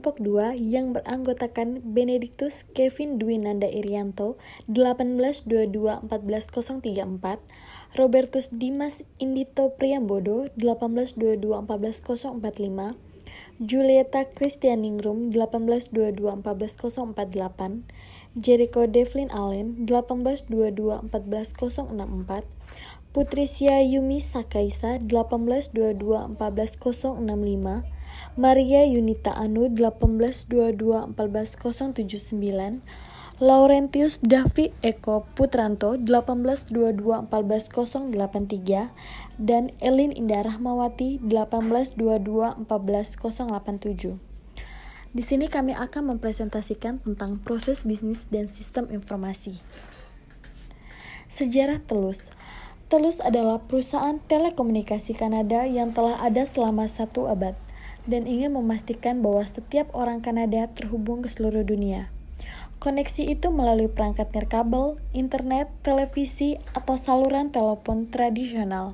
kelompok 2 yang beranggotakan Benedictus Kevin Dwi Nanda Irianto 1822-14034, Robertus Dimas Indito Priambodo 1822-14045, Julieta Kristianingrum 1822-14048, Jericho Devlin Allen 1822-14064, Putrisya Yumi Sakaisa 1822-14065, Maria Yunita Anu 1822-14079, Laurentius Davi Eko Putranto 1822-14083, dan Elin Indah Rahmawati 1822-14087. Di sini kami akan mempresentasikan tentang proses bisnis dan sistem informasi. Sejarah Telus. Telus adalah perusahaan telekomunikasi Kanada yang telah ada selama 1 abad dan ingin memastikan bahwa setiap orang Kanada terhubung ke seluruh dunia. Koneksi itu melalui perangkat nirkabel, internet, televisi, atau saluran telepon tradisional.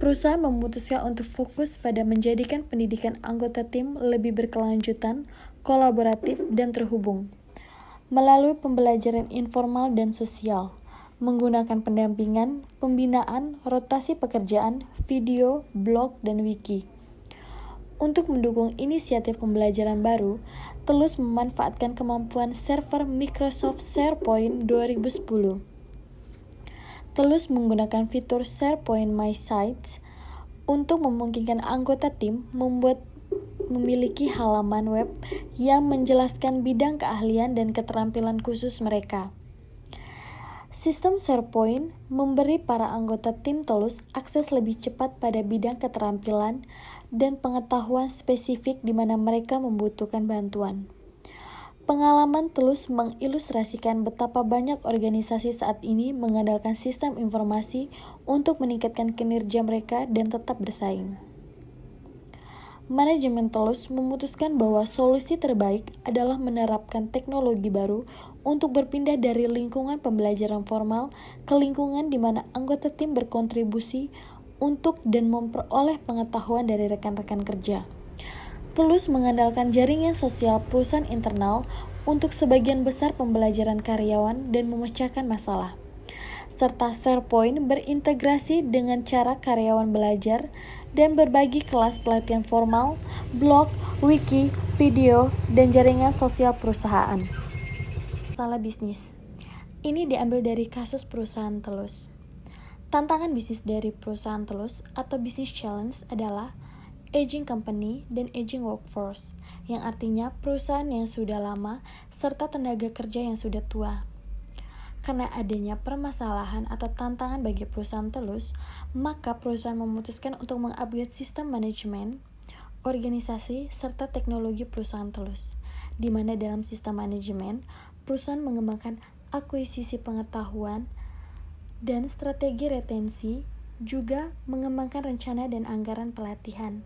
Perusahaan memutuskan untuk fokus pada menjadikan pendidikan anggota tim lebih berkelanjutan, kolaboratif, dan terhubung. Melalui pembelajaran informal dan sosial, menggunakan pendampingan, pembinaan, rotasi pekerjaan, video, blog, dan wiki. Untuk mendukung inisiatif pembelajaran baru, Telus memanfaatkan kemampuan server Microsoft SharePoint 2010. Telus menggunakan fitur SharePoint My Sites untuk memungkinkan anggota tim memiliki halaman web yang menjelaskan bidang keahlian dan keterampilan khusus mereka. Sistem SharePoint memberi para anggota tim Telus akses lebih cepat pada bidang keterampilan dan pengetahuan spesifik di mana mereka membutuhkan bantuan. Pengalaman Telus mengilustrasikan betapa banyak organisasi saat ini mengandalkan sistem informasi untuk meningkatkan kinerja mereka dan tetap bersaing. Manajemen Telus memutuskan bahwa solusi terbaik adalah menerapkan teknologi baru untuk berpindah dari lingkungan pembelajaran formal ke lingkungan di mana anggota tim berkontribusi untuk dan memperoleh pengetahuan dari rekan-rekan kerja. Telus mengandalkan jaringan sosial perusahaan internal untuk sebagian besar pembelajaran karyawan dan memecahkan masalah. Serta SharePoint berintegrasi dengan cara karyawan belajar dan berbagi kelas pelatihan formal, blog, wiki, video, dan jaringan sosial perusahaan. Masalah bisnis. Ini diambil dari kasus perusahaan Telus. Tantangan bisnis dari perusahaan Telus atau business challenge adalah aging company dan aging workforce, yang artinya perusahaan yang sudah lama serta tenaga kerja yang sudah tua. Karena adanya permasalahan atau tantangan bagi perusahaan Telus, maka perusahaan memutuskan untuk mengupgrade sistem manajemen, organisasi, serta teknologi perusahaan Telus, di mana dalam sistem manajemen, perusahaan mengembangkan akuisisi pengetahuan dan strategi retensi, juga mengembangkan rencana dan anggaran pelatihan.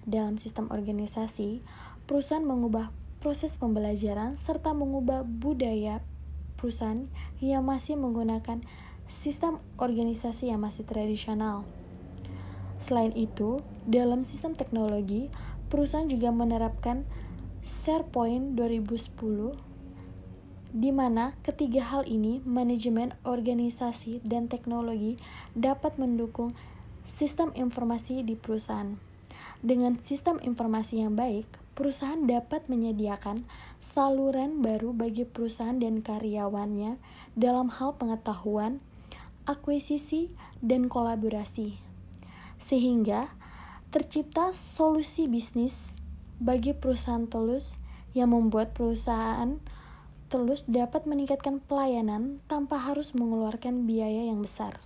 Dalam sistem organisasi, perusahaan mengubah proses pembelajaran serta mengubah budaya perusahaan yang masih menggunakan sistem organisasi yang masih tradisional. Selain itu, dalam sistem teknologi, perusahaan juga menerapkan SharePoint 2010, di mana ketiga hal ini, manajemen, organisasi, dan teknologi, dapat mendukung sistem informasi di perusahaan. Dengan sistem informasi yang baik, perusahaan dapat menyediakan saluran baru bagi perusahaan dan karyawannya dalam hal pengetahuan, akuisisi, dan kolaborasi. Sehingga tercipta solusi bisnis bagi perusahaan Telus yang membuat perusahaan Telus dapat meningkatkan pelayanan tanpa harus mengeluarkan biaya yang besar.